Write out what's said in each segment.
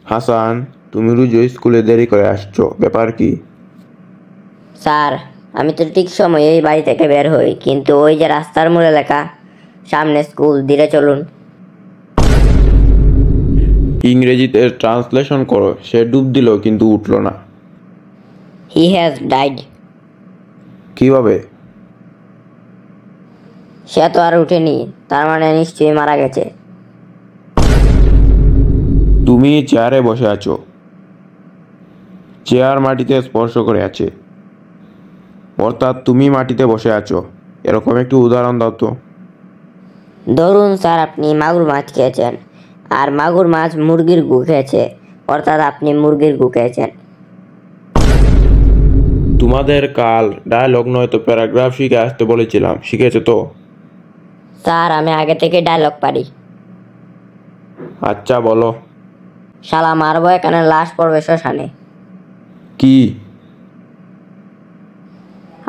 হাসান, তুমি রোজ স্কুলে দেরি করে আসছো, ব্যাপার কি? স্যার, আমি তো ঠিক সময়ে এই বাড়ি থেকে বের হই, কিন্তু ওই যে রাস্তার মোড়ে লেখা সামনে স্কুল, ধীরে চলুন। ইংরেজিতে ট্রান্সলেশন করো। সে ডুব দিল কিন্তু উঠল না। He has died. কিভাবে? সে তো আর উঠেনি, তার মানে নিশ্চয়ই মারা গেছে। তুমি চেয়ারে বসে আছো, চেয়ার মাটিতে স্পর্শ করে আছে, অর্থাৎ তুমি মাটিতে বসে আছো। এরকম একটি উদাহরণ দাও তো। ধরুন স্যার, আপনি মাগুর মাছ খেয়েছেন, আর মাগুর মাছ মুরগির গু খেয়েছে, অর্থাৎ আপনি মুরগির গু খেয়েছেন। তোমাদের কাল ডায়লগ নয়তো প্যারাগ্রাফ শিখে আসতে বলেছিলাম, শিখেছো তো? স্যার, আমি আগে থেকে ডায়লগ পারি। আচ্ছা বলো। শালা মারবো এখানে, লাশ পড়বে শ্মশানে। কি?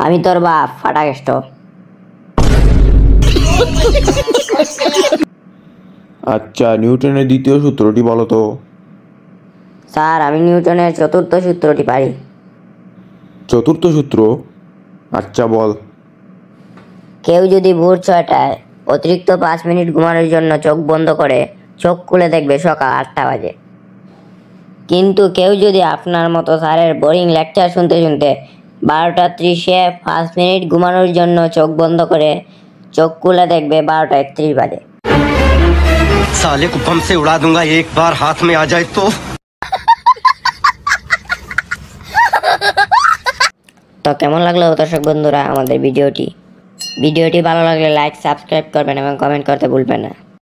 আমি তোর বাপ, ফাটা কেষ্ট। আচ্ছা, নিউটনের দ্বিতীয় সূত্রটি বলো তো। স্যার, আমি নিউটনের চতুর্থ সূত্রটি পারি। চতুর্থ সূত্র? আচ্ছা বল। কেউ যদি ভোর 6টায় অতিরিক্ত 5 মিনিট ঘুমানোর জন্য চোখ বন্ধ করে চোখ খুলে দেখবে সকাল 8টা বাজে। কিন্তু কেউ যদি আপনার মতো স্যারের বোরিং লেকচার শুনতে শুনতে 12টা 30-এ 5 মিনিট ঘুমানোর জন্য চোখ বন্ধ করে চোখ খুলে দেখবে 12টা 31 বাজে। साले को बम से उड़ा दूंगा एक बार हाथ में आ जाए तो। তো কেমন লাগলো দর্শক বন্ধুরা আমাদের ভিডিওটি ভালো লাগলে লাইক সাবস্ক্রাইব করবেন এবং কমেন্ট করতে ভুলবেন না।